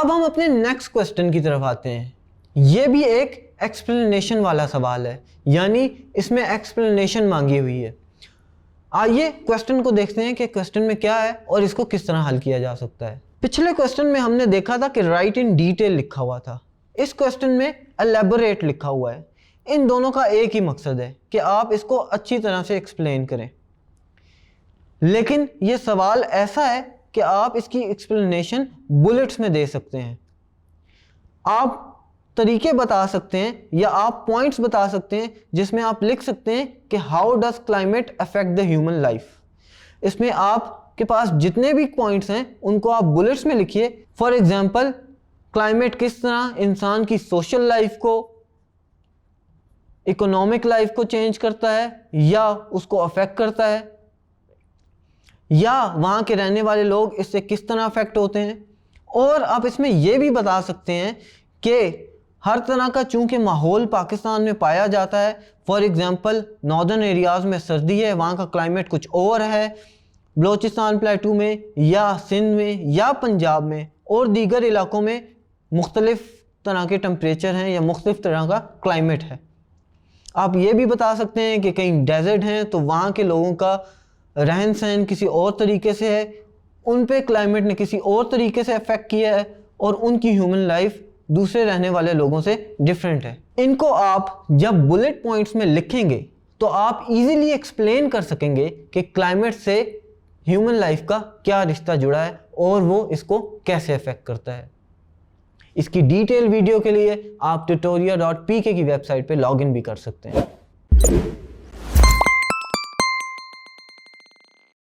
अब हम अपने नेक्स्ट क्वेश्चन की तरफ आते हैं। ये भी एक एक्सप्लेनेशन वाला सवाल है, यानी इसमें एक्सप्लेनेशन मांगी हुई है। आइए क्वेश्चन को देखते हैं कि क्वेश्चन में क्या है और इसको किस तरह हल किया जा सकता है। पिछले क्वेश्चन में हमने देखा था कि राइट इन डिटेल लिखा हुआ था, इस क्वेश्चन में एलैबोरेट लिखा हुआ है। इन दोनों का एक ही मकसद है कि आप इसको अच्छी तरह से एक्सप्लेन करें, लेकिन ये सवाल ऐसा है कि आप इसकी एक्सप्लेनेशन बुलेट्स में दे सकते हैं। आप तरीके बता सकते हैं या आप पॉइंट्स बता सकते हैं जिसमें आप लिख सकते हैं कि how does climate affect the human life. इसमें आपके पास जितने भी पॉइंट्स हैं उनको आप बुलेट्स में लिखिए। फॉर एग्जांपल, क्लाइमेट किस तरह इंसान की सोशल लाइफ को, इकोनॉमिक लाइफ को चेंज करता है या उसको अफेक्ट करता है, या वहाँ के रहने वाले लोग इससे किस तरह अफेक्ट होते हैं। और आप इसमें यह भी बता सकते हैं कि हर तरह का चूंकि माहौल पाकिस्तान में पाया जाता है, फॉर एग्जांपल नॉर्दर्न एरियाज़ में सर्दी है, वहाँ का क्लाइमेट कुछ और है, बलोचिस्तान प्लेटू में या सिंध में या पंजाब में और दीगर इलाकों में मुख्तलिफ तरह के टेम्परेचर हैं या मुख्तलिफ तरह का क्लाइमेट है। आप ये भी बता सकते हैं कि कहीं डेजर्ट हैं तो वहाँ के लोगों का रहन सहन किसी और तरीके से है, उन पे क्लाइमेट ने किसी और तरीके से अफेक्ट किया है और उनकी ह्यूमन लाइफ दूसरे रहने वाले लोगों से डिफरेंट है। इनको आप जब बुलेट पॉइंट्स में लिखेंगे तो आप इजीली एक्सप्लेन कर सकेंगे कि क्लाइमेट से ह्यूमन लाइफ का क्या रिश्ता जुड़ा है और वो इसको कैसे अफेक्ट करता है। इसकी डिटेल वीडियो के लिए आप tutoria.pk की वेबसाइट पे लॉगिन भी कर सकते हैं।